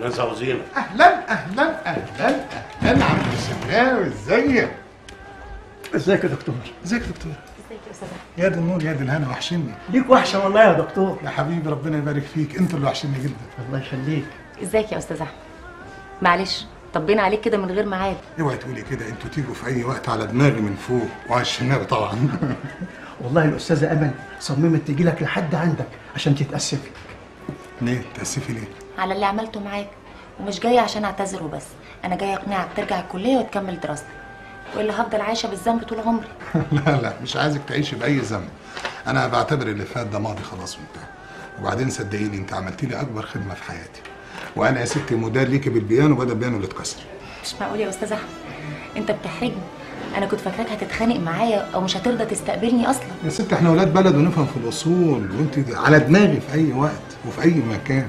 الناس عاوزينك. اهلا اهلا اهلا اهلا عم الشناوي، ازيك؟ ازيك يا دكتور؟ ازيك يا دكتور؟ ازيك يا استاذ؟ يا دي النور يا دي الهنا، وحشني. ليك وحشه والله يا دكتور. يا حبيبي ربنا يبارك فيك، انت اللي وحشني جدا. الله يخليك. ازيك يا استاذ احمد؟ معلش طبينا عليك كده من غير ميعاد. اوعي تقولي كده، انتوا تيجوا في اي وقت على دماغي من فوق، وعلى الشناوي طبعا. والله الاستاذه امل صممت تجي لك لحد عندك عشان تتاسفي. ليه؟ تاسفي ليه؟ على اللي عملته معاك، ومش جايه عشان اعتذر وبس، انا جايه اقنعك ترجع الكليه وتكمل دراستك، والا هفضل عايشه بالذنب طول عمري. لا لا، مش عايزك تعيشي باي ذنب. انا بعتبر اللي فات ده ماضي خلاص وانتهى. وبعدين صدقيني انت عملتي لي اكبر خدمه في حياتي، وانا يا ستي مدار ليكي بالبيانو بدل البيانو اللي اتكسر. مش معقول يا استاذ احمد، انت بتحرجني. انا كنت فاكراك هتتخانق معايا او مش هترضى تستقبلني اصلا. يا ستي احنا ولاد بلد ونفهم في الاصول، وانت على دماغي في اي وقت وفي اي مكان.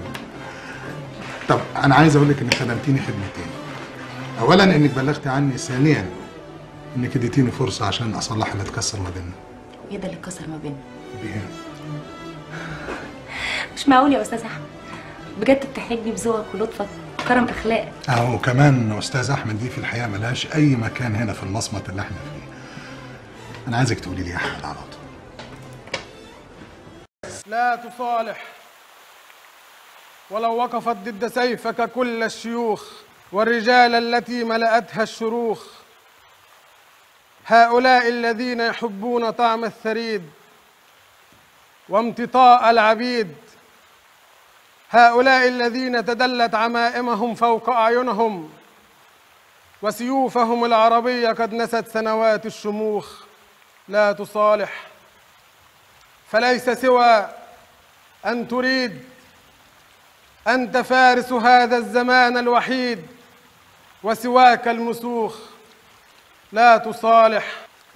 طب انا عايز اقول لك انك خدمتيني خدمتين. اولا انك بلغتي عني، ثانيا انك اديتيني فرصه عشان اصلح اللي اتكسر ما بيننا. وايه ده اللي اتكسر ما بيننا؟ بيان. مش معقول يا استاذ احمد، بجد بتحرجني بذوقك ولطفك وكرم اخلاقك. اهو كمان استاذ احمد دي في الحقيقه ملهاش اي مكان هنا في المصمت اللي احنا فيه. انا عايزك تقولي لي يا احمد على طول. لا تصالح ولو وقفت ضد سيفك كل الشيوخ والرجال التي ملأتها الشروخ. هؤلاء الذين يحبون طعم الثريد وامتطاء العبيد، هؤلاء الذين تدلت عمائمهم فوق أعينهم وسيوفهم العربية قد نست سنوات الشموخ. لا تصالح، فليس سوى أن تريد. أنت فارس هذا الزمان الوحيد وسواك المسوخ. لا تصالح،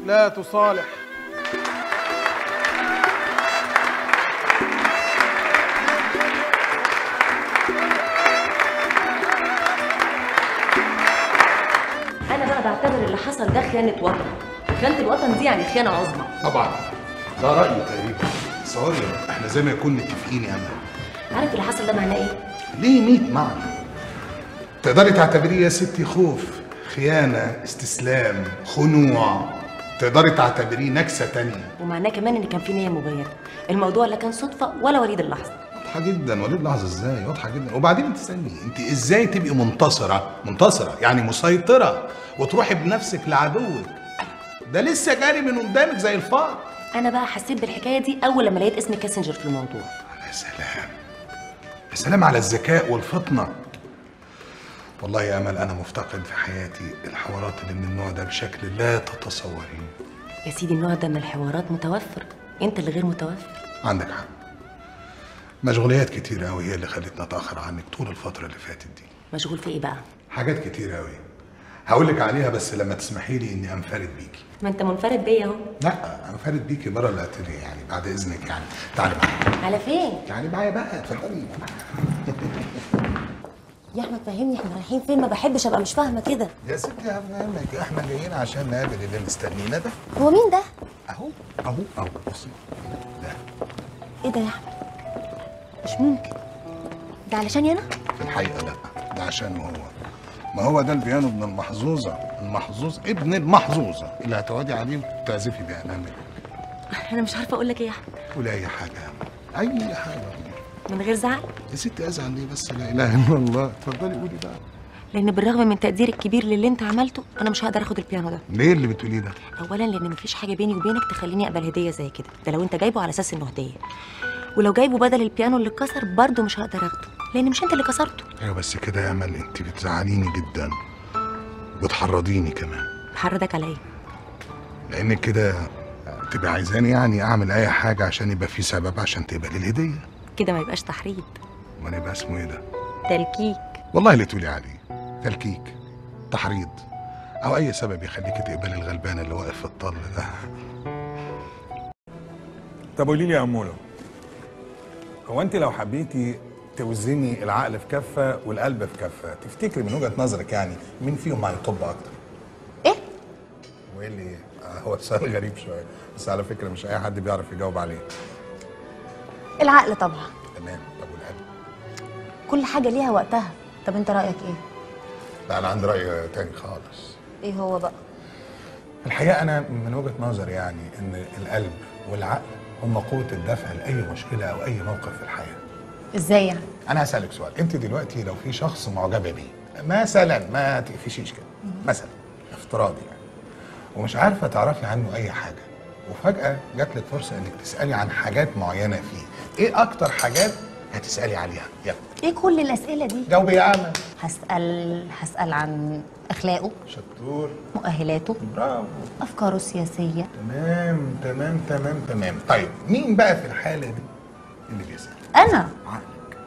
لا تصالح. انا بقى بعتبر اللي حصل ده خيانه وطن، خيانه الوطن دي يعني خيانه عظمى. طبعا ده رايي تقريبا. تصوري احنا زي ما يكون متفقين يا امل. عارف اللي حصل ده معناه ايه؟ ليه 100 معنى. تقدري تعتبريه يا ستي خوف، خيانه، استسلام، خنوع. تقدري تعتبريه نكسه تانية. ومعناه كمان ان كان في نيه مبيته، الموضوع لا كان صدفه ولا وليد اللحظه. واضحه جدا. وليد لحظه ازاي؟ واضحه جدا. وبعدين انت استني، انت ازاي تبقي منتصره يعني مسيطره وتروحي بنفسك لعدوك؟ ده لسه جاري من قدامك زي الفار. انا بقى حسيت بالحكايه دي اول لما لقيت اسم كاسنجر في الموضوع. يا سلام، يا سلام على الذكاء والفطنه. والله يا امل انا مفتقد في حياتي الحوارات اللي من النوع ده بشكل لا تتصورين. يا سيدي النوع ده من الحوارات متوفر، انت اللي غير متوفر. عندك حق. مشغوليات كتير قوي هي اللي خلتني اتاخر عنك طول الفتره اللي فاتت دي. مشغول في ايه بقى؟ حاجات كتير قوي هقول لك عليها، بس لما تسمحي لي اني انفرد بيكي. ما انت منفرد بيا اهو. لا، انفرد بيكي بره الاتيليه يعني، بعد اذنك يعني. تعالي معايا. على فين؟ تعالي معايا بقى، اتفضلي. يا احمد فهمني احنا رايحين فين، ما بحبش ابقى مش فاهمه كده. يا ستي هفهمك، احنا جايين عشان نقابل اللي مستنينا ده. هو مين ده؟ اهو بصي ده. ايه ده يا احمد؟ مش ممكن، ده علشاني انا؟ في الحقيقه لا، ده عشانه هو. ما هو ده البيانو ابن المحظوظه، ابن المحظوظه اللي هتقعدي عليه وتعزفي بيها. نعمل انا مش عارفه اقول لك ايه يا احمد. قولي اي حاجه، اي حاجه من غير زعل؟ يا ستي ازعل ليه بس؟ لا اله الا الله. اتفضلي قولي بقى. لان بالرغم من تقديري الكبير للي انت عملته، انا مش هقدر اخد البيانو ده. ليه اللي بتقوليه ده؟ اولا لان مفيش حاجه بيني وبينك تخليني اقبل هديه زي كده، ده لو انت جايبه على اساس انه هديه. ولو جايبه بدل البيانو اللي اتكسر برضه مش هقدر اخده، لان مش انت اللي كسرته. ايوه بس كده يا امل انت بتزعليني جدا وبتحرضيني كمان. بحرضك على ايه؟ لانك كده تبقى عايزاني يعني اعمل اي حاجه عشان يبقى في سبب عشان تقبلي الهديه. كده ما يبقاش تحريض. امال يبقى اسمه ايه ده؟ تلكيك. والله اللي تقولي عليه تلكيك، تحريض، او اي سبب يخليكي تقبلي الغلبان اللي واقف في الطل ده. طب قولي لي يا اموله، هو انت لو حبيتي توزني العقل في كفه والقلب في كفه، تفتكري من وجهه نظرك يعني مين فيهم هيطب اكتر؟ ايه؟ وايه اللي ايه؟ هو سؤال غريب شويه، بس على فكره مش اي حد بيعرف يجاوب عليه. العقل طبعا. تمام. طب والقلب؟ كل حاجه ليها وقتها، طب انت رايك ايه؟ لا انا عندي راي تاني خالص. ايه هو بقى؟ الحقيقه انا من وجهه نظري يعني ان القلب والعقل هم قوه الدفع لاي مشكله او اي موقف في الحياه. ازاي يعني؟ انا هسالك سؤال، انت دلوقتي لو في شخص معجبه بيه مثلا، ما تقفشيش كده مثلا، افتراضي يعني، ومش عارفه تعرفي عنه اي حاجه، وفجاه جات لك فرصه انك تسالي عن حاجات معينه فيه، ايه اكتر حاجات هتسالي عليها؟ يلا. ايه كل الاسئله دي؟ جاوبي يا عم. هسال عن اخلاقه، شطور. مؤهلاته، برافو. افكاره السياسيه. تمام تمام تمام تمام. طيب مين بقى في الحاله دي اللي بيسال؟ انا. عقلك.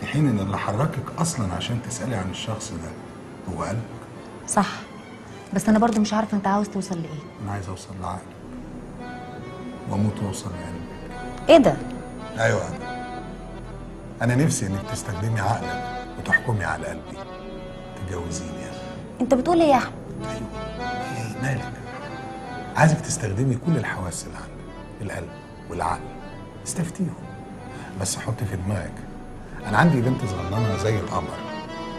في حين ان اللي حركك اصلا عشان تسالي عن الشخص ده هو قلبك. صح، بس انا برضو مش عارفه انت عاوز توصل لايه. انا عايز اوصل لعقلك واموت واوصل لقلبك. ايه ده؟ ايوه انا نفسي انك تستخدمي عقلك وتحكمي على قلبي، تتجوزيني يعني. انت بتقول ايه يا احمد؟ ايوه. ايه مالك؟ عايزك تستخدمي كل الحواس اللي عندك، القلب والعقل، استفتيهم. بس حطي في دماغك انا عندي بنت صغننه زي القمر،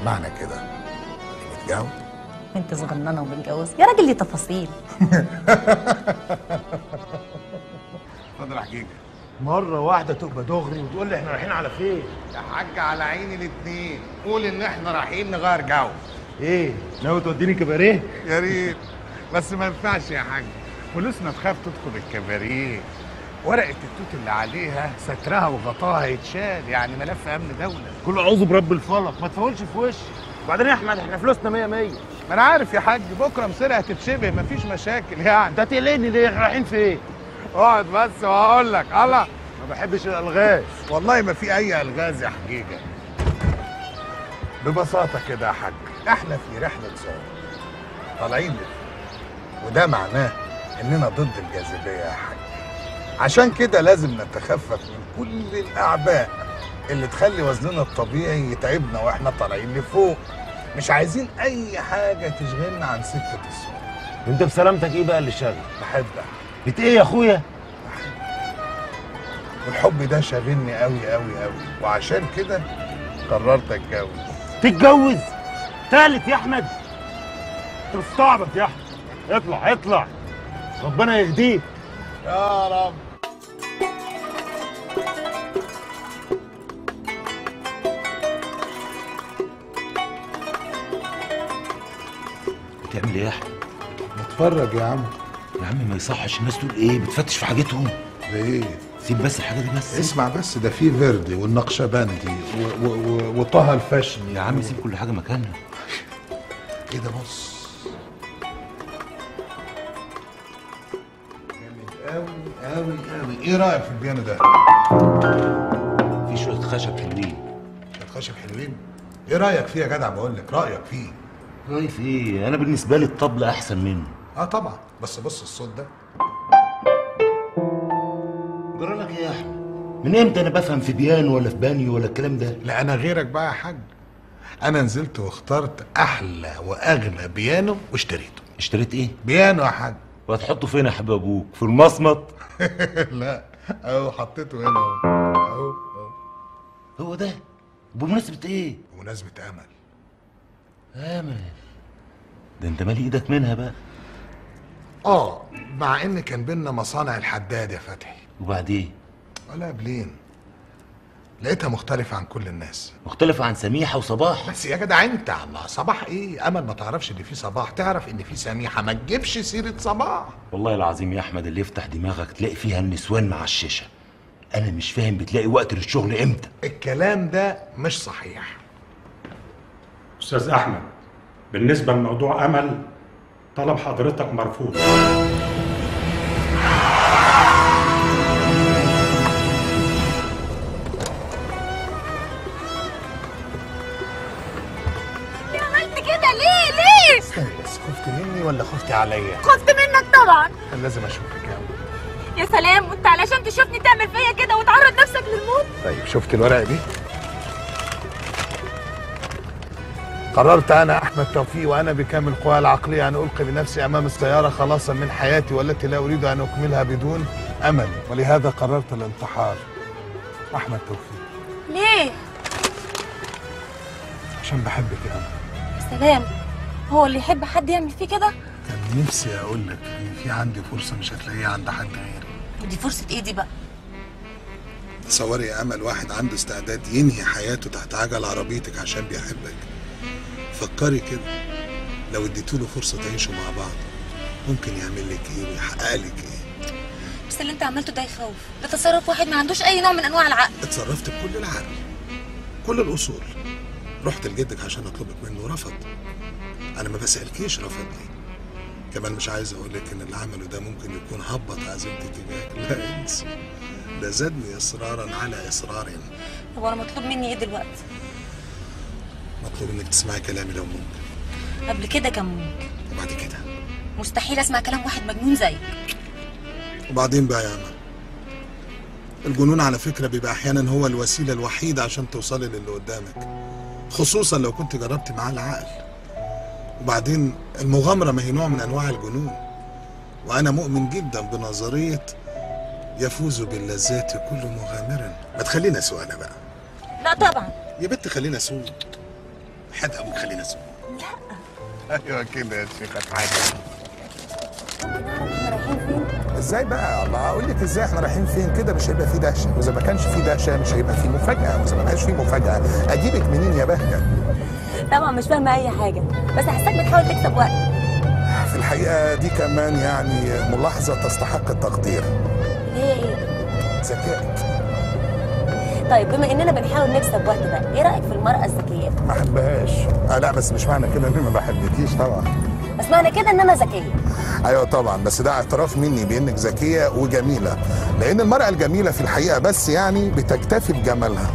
معنى كده نتجوز. انت صغننه ومتجوز يا راجل، دي تفاصيل. اتفضل يا حجيجه. مرة واحدة تبقى دغري وتقول لي احنا رايحين على فين؟ يا حاج على عيني الاتنين، قول ان احنا رايحين نغير جو. ايه؟ ناوي توديني كباريه؟ يا ريت، بس ما ينفعش يا حاج، فلوسنا تخاف تدخل الكباريه. ورقة التوت اللي عليها سترها وغطاها يتشال، يعني ملف امن دولة. كل اعوذ برب الفلق، ما تفولش في وشي. وبعدين يا احمد احنا فلوسنا 100 100. ما انا عارف يا حاج، بكره مصيرها هتتشبه، مفيش مشاكل يعني. انت هتقلقني ليه؟ احنا رايحين فين؟ اقعد بس وهقول لك. الله، ما بحبش الالغاز. والله ما في اي الغاز يا حجيجه. ببساطه كده يا حاج، احنا في رحله صعود طالعين لفوق، وده معناه اننا ضد الجاذبيه يا حاج. عشان كده لازم نتخفف من كل الاعباء اللي تخلي وزننا الطبيعي يتعبنا واحنا طالعين لفوق. مش عايزين اي حاجه تشغلنا عن سكه الصعود. انت بسلامتك ايه بقى اللي شاغل؟ بحبك. بت ايه يا اخويا؟ والحب ده شاغلني قوي قوي قوي، وعشان كده قررت اتجوز. تتجوز؟ تالت يا احمد؟ انت بتستعبط يا احمد. اطلع اطلع، ربنا يهديك يا رب. بتعمل ايه يا احمد؟ بتفرج يا عم. يا عم ما يصحش الناس تقول ايه بتفتش في حاجتهم. ليه؟ سيب بس الحاجه دي بس. اسمع بس، ده في فيردي والنقشبندي وطه الفاشني. يا عم سيب كل حاجه مكانها. ايه ده؟ بص جامد قوي قوي قوي. ايه رايك في البيانو ده؟ في شويه خشب حلوين. شويه خشب حلوين؟ ايه رايك فيه يا جدع؟ بقول لك رايك فيه. رايك ايه؟ انا بالنسبه لي الطبله احسن منه. طبعا، بس بص الصوت ده. جرى لك ايه يا احمد؟ من امتى انا بفهم في بيانو ولا في بانيو ولا الكلام ده؟ لا انا غيرك بقى يا حاج. انا نزلت واخترت احلى واغلى بيانو واشتريته. اشتريت ايه؟ بيانو يا حاج. وهتحطه فين يا حبيب ابوك؟ في المصمت؟ لا اهو حطيته هنا اهو. هو ده؟ بمناسبه ايه؟ بمناسبه امل. امل؟ ده انت مالي ايدك منها بقى. مع ان كان بينا مصانع الحداد يا فتحي. وبعدين؟ ولا بلين، لقيتها مختلفة عن كل الناس. مختلفة عن سميحة وصباح؟ بس يا جدع انت، الله، صباح ايه؟ امل ما تعرفش ان في صباح، تعرف ان في سميحة، ما تجيبش سيرة صباح. والله العظيم يا احمد اللي يفتح دماغك تلاقي فيها النسوان مع الشيشة. انا مش فاهم بتلاقي وقت للشغل امتى؟ الكلام ده مش صحيح. أستاذ أحمد، بالنسبة لموضوع أمل طلب حضرتك مرفوض. عملت كده ليه؟ استني بس، خفت مني ولا خفتي عليا؟ خفت منك طبعا. كان لازم اشوفك يا أول. يا سلام، وانت علشان تشوفني تعمل فيا كده وتعرض نفسك للموت؟ طيب شفت الورقة دي؟ قررت أنا أحمد توفيق وأنا بكامل قواي العقلية أن ألقي بنفسي أمام السيارة خلاصا من حياتي والتي لا أريد أن أكملها بدون أمل، ولهذا قررت الانتحار. أحمد توفيق. ليه؟ عشان بحبك يا أمل. سلام، هو اللي يحب حد يعمل فيه كده؟ كان نفسي اقول لك ان في عندي فرصه مش هتلاقيها عند حد غيري. ودي فرصه ايه دي بقى؟ تصوري يا امل واحد عنده استعداد ينهي حياته تحت عجل عربيتك عشان بيحبك. فكري كده، لو اديتوله فرصه تعيشوا مع بعض ممكن يعمل لك ايه ويحقق لك ايه. بس اللي انت عملته ده يخوف، ده تصرف واحد ما عندوش اي نوع من انواع العقل. اتصرفت بكل العقل، كل الاصول. رحت لجدك عشان اطلبك منه ورفض. انا ما بسالكيش رفض ليه. كمان مش عايز اقول لك ان اللي عمله ده ممكن يكون هبط عزيمتي تجاهك. لا انسى، ده زادني اصرارا على اصرار. طب انا مطلوب مني ايه دلوقتي؟ مطلوب انك تسمعي كلامي لو ممكن. قبل كده كان ممكن، وبعد كده مستحيل اسمع كلام واحد مجنون زيك. وبعدين بقى يا امل، الجنون على فكره بيبقى احيانا هو الوسيله الوحيده عشان توصلي للي قدامك، خصوصا لو كنت جربتي معاه العقل. وبعدين المغامره ما هي نوع من انواع الجنون، وانا مؤمن جدا بنظريه يفوز باللذات كل مغامر. ما تخلينا سوء انا بقى. لا طبعا يا بنت خلينا سوء، حد ابوك خلينا سوء. لا ايوه كده يا شيخه حاجه. احنا رايحين فين؟ ازاي بقى؟ الله اقول لك ازاي احنا رايحين فين. كده مش هيبقى في دهشه، واذا ما كانش في دهشه مش هيبقى في مفاجاه، واذا ما كانش في مفاجاه اجيبك منين يا بهجه؟ طبعا مش فاهمه اي حاجه، بس حاساك بتحاول تكسب وقت. في الحقيقه دي كمان يعني ملاحظه تستحق التقدير. هي ايه؟ ذكائك. طيب بما اننا بنحاول نكسب وقت بقى، ايه رايك في المراه الذكيه؟ ما احبهاش. لا بس مش معنى كده اني ما بحبكيش طبعا. بس معنى كده ان انا ذكيه. ايوه طبعا، بس ده اعتراف مني بانك ذكيه وجميله، لان المراه الجميله في الحقيقه بس يعني بتكتفي بجمالها،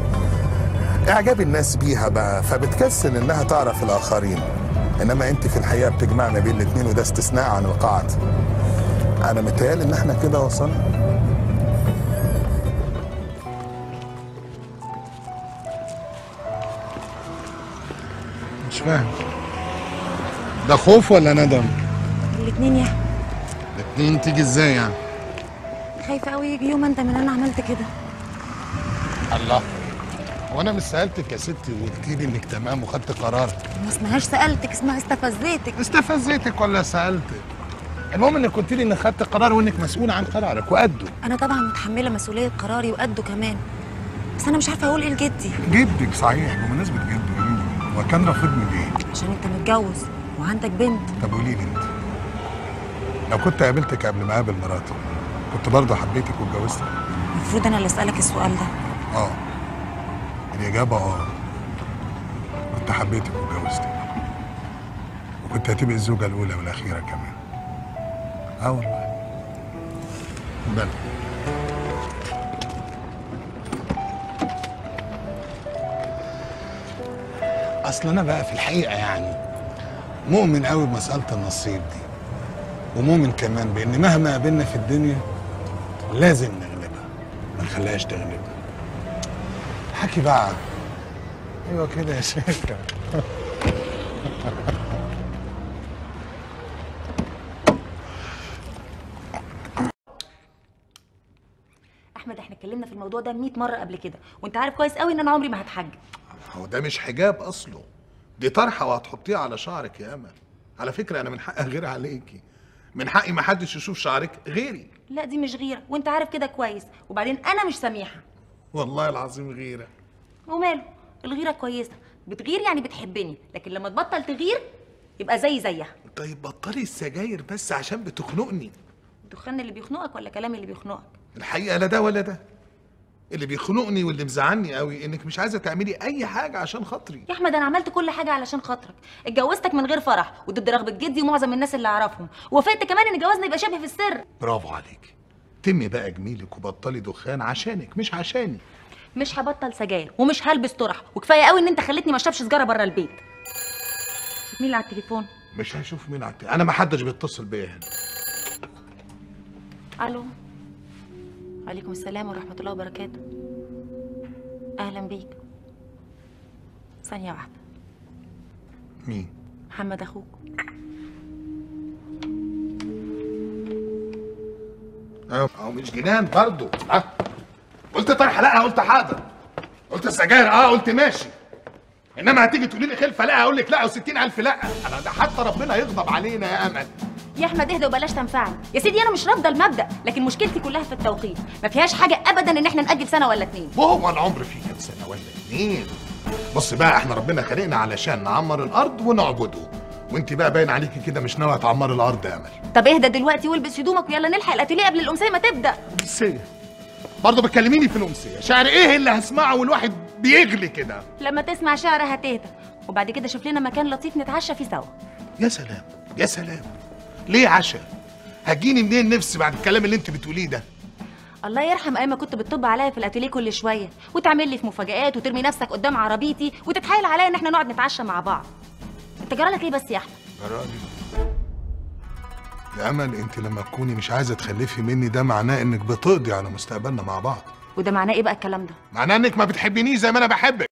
اعجاب الناس بيها بقى، فبتكسل انها تعرف الاخرين. انما انت في الحقيقه بتجمع ما بين الاثنين، وده استثناء عن القاعده. انا متهيألي ان احنا كده وصلنا. مش فاهم، ده خوف ولا ندم؟ الاتنين يا احمد. الاتنين تيجي ازاي يعني؟ خايفه قوي يجي يوم انت من انا عملت كده. الله، وانا مش سالتك يا ستي وقلتي لي انك تمام وخدت قرار؟ ما اسمهاش سالتك، اسمها استفزيتك. استفزيتك ولا سالتك؟ المهم انك قلت لي انك خدت قرار وانك مسؤول عن قرارك وقده. انا طبعا متحمله مسؤوليه قراري وقده كمان، بس انا مش عارفه اقول ايه لجدي. جدك صحيح، بمناسبه جده هو كان رافضني ليه؟ عشان انت متجوز وعندك بنت. طب قولي لي انت، لو كنت قابلتك قبل ما اقابل مراتي كنت برضه حبيتك واتجوزتك؟ المفروض انا اللي اسالك السؤال ده. اه، الاجابه كنت حبيتك واتجوزتك، وكنت هتبقي الزوجه الاولى والاخيره كمان. والله بلى. اصل انا بقى في الحقيقه يعني مؤمن قوي بمساله النصيب دي، ومؤمن كمان بان مهما قابلنا في الدنيا لازم نغلبها، ما نخليهاش تغلبنا. حكي بقى. ايوه كده يا شيخه. احمد احنا اتكلمنا في الموضوع ده 100 مره قبل كده، وانت عارف كويس قوي ان انا عمري ما هتحجب. هو ده مش حجاب اصله، دي طرحه وهتحطيها على شعرك يا امل. على فكره انا من حقي غير عليكي، من حقي ما حدش يشوف شعرك غيري. لا دي مش غيره، وانت عارف كده كويس، وبعدين انا مش سميحه. والله العظيم غيره. وماله، الغيره كويسه، بتغير يعني بتحبني، لكن لما تبطل تغير يبقى زيها. طيب بطلي السجاير بس عشان بتخنقني. الدخان اللي بيخنقك ولا كلامي اللي بيخنقك؟ الحقيقه لا ده ولا ده. اللي بيخنقني واللي مزعلني قوي انك مش عايزه تعملي اي حاجه عشان خاطري. يا احمد انا عملت كل حاجه علشان خاطرك، اتجوزتك من غير فرح وضد رغبه جدي ومعظم الناس اللي اعرفهم، ووافقت كمان ان جوازنا يبقى شبه في السر. برافو عليكي، تمي بقى جميلك وبطلي دخان عشانك مش عشاني. مش هبطل سجاير ومش هلبس طرح، وكفايه قوي ان انت خليتني ما اشربش سجاره بره البيت. شوف مين اللي على التليفون. مش هشوف مين على التليفون، انا ما حدش بيتصل بيا هنا. الو. وعليكم السلام ورحمه الله وبركاته. اهلا بيك. ثانيه واحده. مين؟ محمد اخوك. اهو مش جنان برضه. قلت طرح لا، قلت حاضر. قلت السجاير قلت ماشي. انما هتيجي تقولي لي خلفه لا اقول لك لا و60000 لا. انا ده حتى ربنا يغضب علينا يا امل. يا احمد اهدى وبلاش تنفعني يا سيدي، انا مش رافضه المبدا، لكن مشكلتي كلها في التوقيت، ما فيهاش حاجه ابدا ان احنا ناجل سنه ولا 2. وهو العمر فيه كام سنه ولا 2؟ بص بقى، احنا ربنا خلقنا علشان نعمر الارض ونعبده، وانت بقى باين عليكي كده مش ناويه تعمري الارض يا امل. طب اهدى دلوقتي والبس هدومك ويلا نلحق الاتيليه قبل الامسيه ما تبدا. امسيه؟ برضه بتكلميني في الامسيه؟ شعر ايه اللي هسمعه والواحد بيغلي كده؟ لما تسمع شعر هتهدى، وبعد كده شوف لنا مكان لطيف نتعشى فيه سوا. يا سلام يا سلام، ليه عشاء؟ هتجيني منين نفسي بعد الكلام اللي انت بتقوليه ده؟ الله يرحم ايام ما كنت بتطب عليا في الاتيليه كل شويه وتعمل لي في مفاجآت وترمي نفسك قدام عربيتي وتتحايل عليا ان احنا نقعد نتعشى مع بعض. انت جرالك ايه بس يا احمد؟ جرالي يا امل، انت لما تكوني مش عايزه تخلفي مني ده معناه انك بتقضي على مستقبلنا مع بعض. وده معناه ايه بقى الكلام ده؟ معناه انك ما بتحبينيش زي ما انا بحبك.